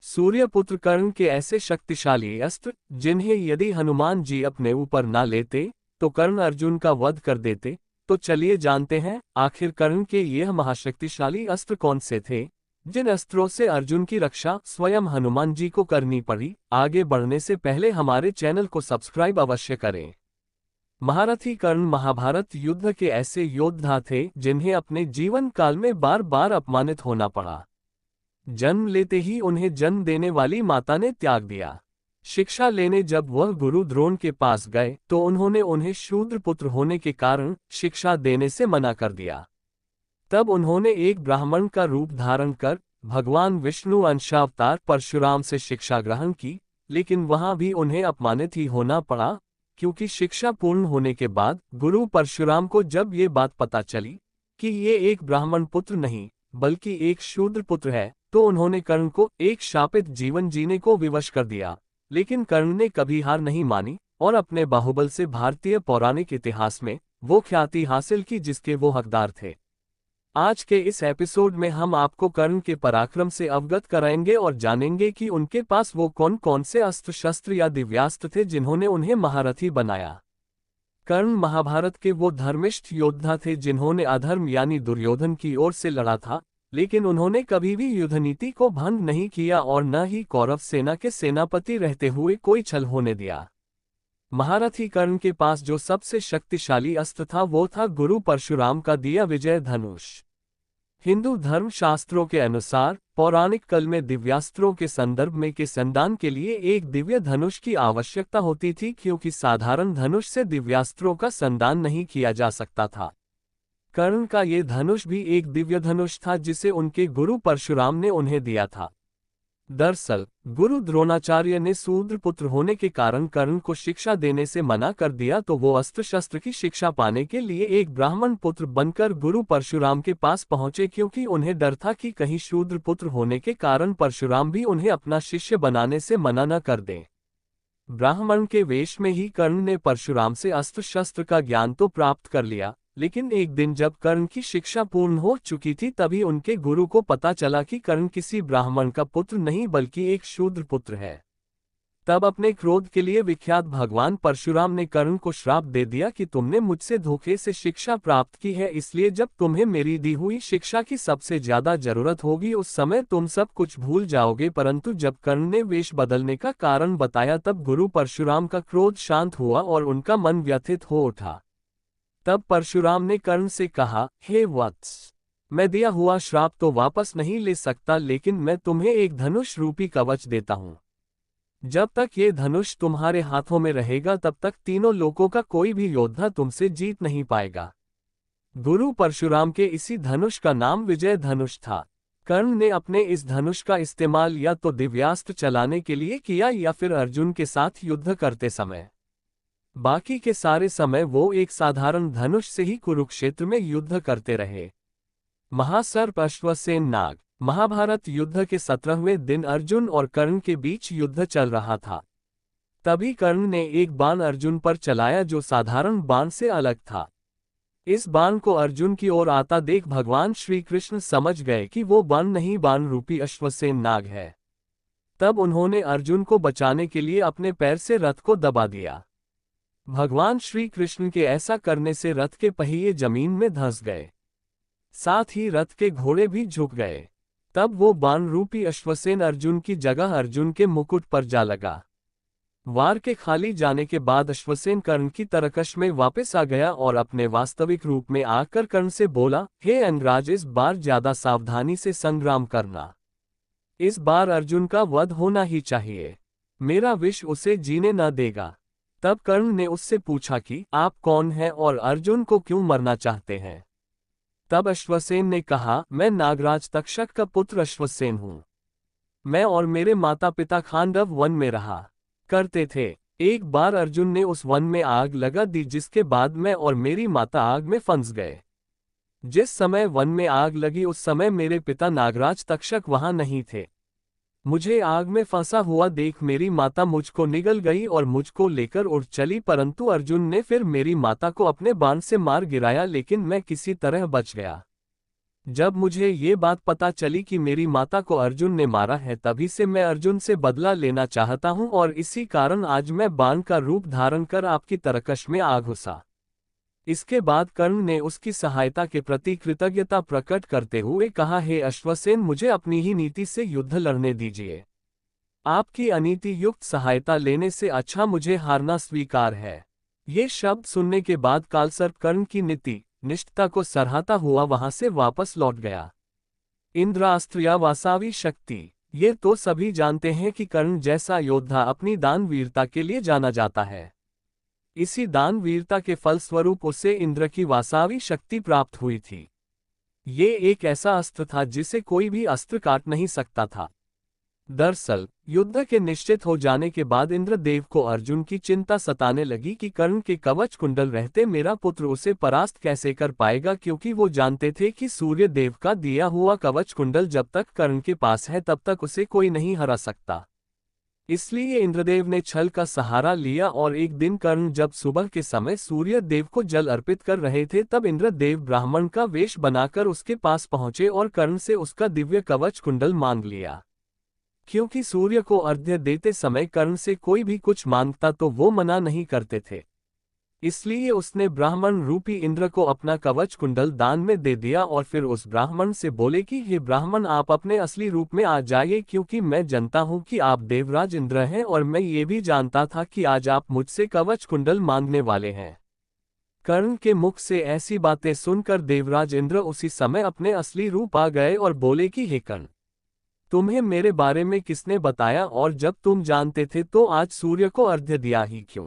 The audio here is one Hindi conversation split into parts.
सूर्यपुत्र कर्ण के ऐसे शक्तिशाली अस्त्र जिन्हें यदि हनुमान जी अपने ऊपर ना लेते तो कर्ण अर्जुन का वध कर देते। तो चलिए जानते हैं आखिर कर्ण के यह महाशक्तिशाली अस्त्र कौन से थे, जिन अस्त्रों से अर्जुन की रक्षा स्वयं हनुमान जी को करनी पड़ी। आगे बढ़ने से पहले हमारे चैनल को सब्सक्राइब अवश्य करें। महारथी कर्ण महाभारत युद्ध के ऐसे योद्धा थे जिन्हें अपने जीवन काल में बार बार अपमानित होना पड़ा। जन्म लेते ही उन्हें जन्म देने वाली माता ने त्याग दिया। शिक्षा लेने जब वह गुरु द्रोण के पास गए तो उन्होंने उन्हें शूद्र पुत्र होने के कारण शिक्षा देने से मना कर दिया। तब उन्होंने एक ब्राह्मण का रूप धारण कर भगवान विष्णु अंशावतार परशुराम से शिक्षा ग्रहण की, लेकिन वहां भी उन्हें अपमानित ही होना पड़ा, क्योंकि शिक्षा पूर्ण होने के बाद गुरु परशुराम को जब ये बात पता चली कि ये एक ब्राह्मण पुत्र नहीं बल्कि एक शूद्र पुत्र है, तो उन्होंने कर्ण को एक शापित जीवन जीने को विवश कर दिया। लेकिन कर्ण ने कभी हार नहीं मानी और अपने बाहुबल से भारतीय पौराणिक इतिहास में वो ख्याति हासिल की जिसके वो हकदार थे। आज के इस एपिसोड में हम आपको कर्ण के पराक्रम से अवगत कराएंगे और जानेंगे कि उनके पास वो कौन कौन से अस्त्र शस्त्र या दिव्यास्त्र थे जिन्होंने उन्हें महारथी बनाया। कर्ण महाभारत के वो धर्मिष्ठ योद्धा थे जिन्होंने अधर्म यानी दुर्योधन की ओर से लड़ा था, लेकिन उन्होंने कभी भी युद्ध नीति को भंग नहीं किया और न ही कौरव सेना के सेनापति रहते हुए कोई छल होने दिया। महारथी कर्ण के पास जो सबसे शक्तिशाली अस्त्र था वो था गुरु परशुराम का दिया विजय धनुष। हिंदू धर्म शास्त्रों के अनुसार पौराणिक काल में दिव्यास्त्रों के संदर्भ में के संदान के लिए एक दिव्य धनुष की आवश्यकता होती थी, क्योंकि साधारण धनुष से दिव्यास्त्रों का संदान नहीं किया जा सकता था। कर्ण का ये धनुष भी एक दिव्य धनुष था जिसे उनके गुरु परशुराम ने उन्हें दिया था। दरअसल गुरु द्रोणाचार्य ने शूद्र पुत्र होने के कारण कर्ण को शिक्षा देने से मना कर दिया, तो वो अस्त्र शस्त्र की शिक्षा पाने के लिए एक ब्राह्मण पुत्र बनकर गुरु परशुराम के पास पहुंचे, क्योंकि उन्हें डर था कि कहीं शूद्र पुत्र होने के कारण परशुराम भी उन्हें अपना शिष्य बनाने से मना न कर दें। ब्राह्मण के वेश में ही कर्ण ने परशुराम से अस्त्र शस्त्र का ज्ञान तो प्राप्त कर लिया, लेकिन एक दिन जब कर्ण की शिक्षा पूर्ण हो चुकी थी तभी उनके गुरु को पता चला कि कर्ण किसी ब्राह्मण का पुत्र नहीं बल्कि एक शूद्र पुत्र है। तब अपने क्रोध के लिए विख्यात भगवान परशुराम ने कर्ण को श्राप दे दिया कि तुमने मुझसे धोखे से शिक्षा प्राप्त की है, इसलिए जब तुम्हें मेरी दी हुई शिक्षा की सबसे ज्यादा जरूरत होगी उस समय तुम सब कुछ भूल जाओगे। परंतु जब कर्ण ने वेश बदलने का कारण बताया तब गुरु परशुराम का क्रोध शांत हुआ और उनका मन व्यथित हो उठा। तब परशुराम ने कर्ण से कहा, हे वत्स, मैं दिया हुआ श्राप तो वापस नहीं ले सकता, लेकिन मैं तुम्हें एक धनुष रूपी कवच देता हूं। जब तक ये धनुष तुम्हारे हाथों में रहेगा तब तक तीनों लोकों का कोई भी योद्धा तुमसे जीत नहीं पाएगा। गुरु परशुराम के इसी धनुष का नाम विजय धनुष था। कर्ण ने अपने इस धनुष का इस्तेमाल या तो दिव्यास्त्र चलाने के लिए किया या फिर अर्जुन के साथ युद्ध करते समय। बाकी के सारे समय वो एक साधारण धनुष से ही कुरुक्षेत्र में युद्ध करते रहे। महासर्प अश्वसेन नाग। महाभारत युद्ध के 17वें दिन अर्जुन और कर्ण के बीच युद्ध चल रहा था। तभी कर्ण ने एक बाण अर्जुन पर चलाया जो साधारण बाण से अलग था। इस बाण को अर्जुन की ओर आता देख भगवान श्री कृष्ण समझ गए कि वो बाण नहीं बाण रूपी अश्वसेन नाग है। तब उन्होंने अर्जुन को बचाने के लिए अपने पैर से रथ को दबा दिया। भगवान श्री कृष्ण के ऐसा करने से रथ के पहिए जमीन में धंस गए, साथ ही रथ के घोड़े भी झुक गए। तब वो बाण रूपी अश्वसेन अर्जुन की जगह अर्जुन के मुकुट पर जा लगा। वार के खाली जाने के बाद अश्वसेन कर्ण की तरकश में वापस आ गया और अपने वास्तविक रूप में आकर कर्ण से बोला, हे अंगराज, इस बार ज्यादा सावधानी से संग्राम करना। इस बार अर्जुन का वध होना ही चाहिए, मेरा विष उसे जीने न देगा। तब कर्ण ने उससे पूछा कि आप कौन हैं और अर्जुन को क्यों मरना चाहते हैं। तब अश्वसेन ने कहा, मैं नागराज तक्षक का पुत्र अश्वसेन हूं। मैं और मेरे माता पिता खांडव वन में रहा करते थे। एक बार अर्जुन ने उस वन में आग लगा दी, जिसके बाद मैं और मेरी माता आग में फंस गए। जिस समय वन में आग लगी उस समय मेरे पिता नागराज तक्षक वहां नहीं थे। मुझे आग में फंसा हुआ देख मेरी माता मुझको निगल गई और मुझको लेकर उड़ चली, परंतु अर्जुन ने फिर मेरी माता को अपने बाण से मार गिराया, लेकिन मैं किसी तरह बच गया। जब मुझे ये बात पता चली कि मेरी माता को अर्जुन ने मारा है, तभी से मैं अर्जुन से बदला लेना चाहता हूँ और इसी कारण आज मैं बाण का रूप धारण कर आपकी तरकश में आ घुसा। इसके बाद कर्ण ने उसकी सहायता के प्रति कृतज्ञता प्रकट करते हुए कहा, हे अश्वसेन, मुझे अपनी ही नीति से युद्ध लड़ने दीजिए। आपकी अनीति युक्त सहायता लेने से अच्छा मुझे हारना स्वीकार है। ये शब्द सुनने के बाद कालसर्प कर्ण की नीति निष्ठता को सराहता हुआ वहां से वापस लौट गया। इंद्रास्त्र या वासावी शक्ति। ये तो सभी जानते हैं कि कर्ण जैसा योद्धा अपनी दानवीरता के लिए जाना जाता है। इसी दानवीरता के फलस्वरूप उसे इंद्र की वासावी शक्ति प्राप्त हुई थी। ये एक ऐसा अस्त्र था जिसे कोई भी अस्त्र काट नहीं सकता था। दरअसल युद्ध के निश्चित हो जाने के बाद इंद्रदेव को अर्जुन की चिंता सताने लगी कि कर्ण के कवच कुंडल रहते मेरा पुत्र उसे परास्त कैसे कर पाएगा, क्योंकि वो जानते थे कि सूर्य देव का दिया हुआ कवच कुंडल जब तक कर्ण के पास है तब तक उसे कोई नहीं हरा सकता। इसलिए इंद्रदेव ने छल का सहारा लिया और एक दिन कर्ण जब सुबह के समय सूर्य देव को जल अर्पित कर रहे थे, तब इंद्रदेव ब्राह्मण का वेश बनाकर उसके पास पहुंचे और कर्ण से उसका दिव्य कवच कुंडल मांग लिया। क्योंकि सूर्य को अर्घ्य देते समय कर्ण से कोई भी कुछ मांगता तो वो मना नहीं करते थे, इसलिए उसने ब्राह्मण रूपी इंद्र को अपना कवच कुंडल दान में दे दिया और फिर उस ब्राह्मण से बोले कि हे ब्राह्मण, आप अपने असली रूप में आ जाइए, क्योंकि मैं जानता हूं कि आप देवराज इंद्र हैं और मैं ये भी जानता था कि आज आप मुझसे कवच कुंडल मांगने वाले हैं। कर्ण के मुख से ऐसी बातें सुनकर देवराज इंद्र उसी समय अपने असली रूप आ गए और बोले कि हे कर्ण, तुम्हें मेरे बारे में किसने बताया, और जब तुम जानते थे तो आज सूर्य को अर्घ्य दिया ही क्यों?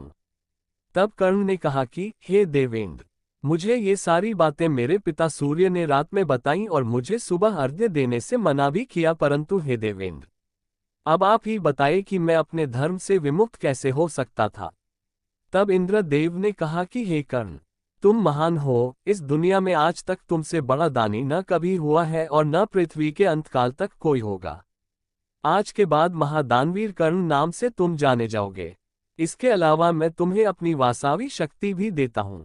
तब कर्ण ने कहा कि हे देवेंद्र, मुझे ये सारी बातें मेरे पिता सूर्य ने रात में बताईं और मुझे सुबह अर्घ्य देने से मना भी किया, परंतु हे देवेंद्र, अब आप ही बताइए कि मैं अपने धर्म से विमुक्त कैसे हो सकता था। तब इंद्रदेव ने कहा कि हे कर्ण, तुम महान हो, इस दुनिया में आज तक तुमसे बड़ा दानी न कभी हुआ है और न पृथ्वी के अंतकाल तक कोई होगा। आज के बाद महादानवीर कर्ण नाम से तुम जाने जाओगे। इसके अलावा मैं तुम्हें अपनी वासावी शक्ति भी देता हूँ।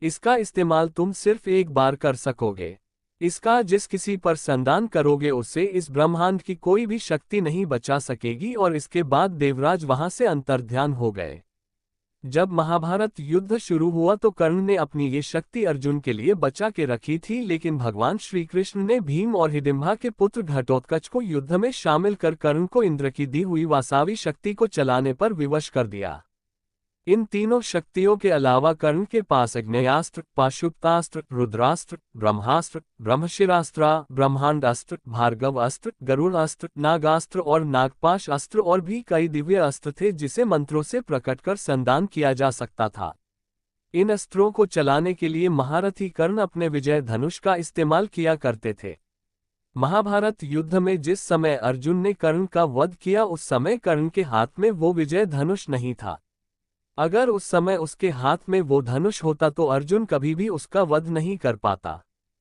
इसका इस्तेमाल तुम सिर्फ एक बार कर सकोगे। इसका जिस किसी पर संदान करोगे उसे इस ब्रह्मांड की कोई भी शक्ति नहीं बचा सकेगी। और इसके बाद देवराज वहां से अंतर्ध्यान हो गए। जब महाभारत युद्ध शुरू हुआ तो कर्ण ने अपनी ये शक्ति अर्जुन के लिए बचा के रखी थी, लेकिन भगवान श्री कृष्ण ने भीम और हिडिंबा के पुत्र घटोत्कच को युद्ध में शामिल कर कर्ण को इंद्र की दी हुई वासावी शक्ति को चलाने पर विवश कर दिया। इन तीनों शक्तियों के अलावा कर्ण के पास अग्नेयास्त्र, पाशुपतास्त्र, रुद्रास्त्र, ब्रह्मास्त्र, ब्रह्मशिरास्त्र, ब्रह्मांडास्त्र, भार्गव अस्त्र, गरुड़ अस्त्र, नागास्त्र और नागपाश अस्त्र और भी कई दिव्य अस्त्र थे जिसे मंत्रों से प्रकट कर संदान किया जा सकता था। इन अस्त्रों को चलाने के लिए महारथी कर्ण अपने विजय धनुष का इस्तेमाल किया करते थे। महाभारत युद्ध में जिस समय अर्जुन ने कर्ण का वध किया उस समय कर्ण के हाथ में वो विजय धनुष नहीं था। अगर उस समय उसके हाथ में वो धनुष होता तो अर्जुन कभी भी उसका वध नहीं कर पाता।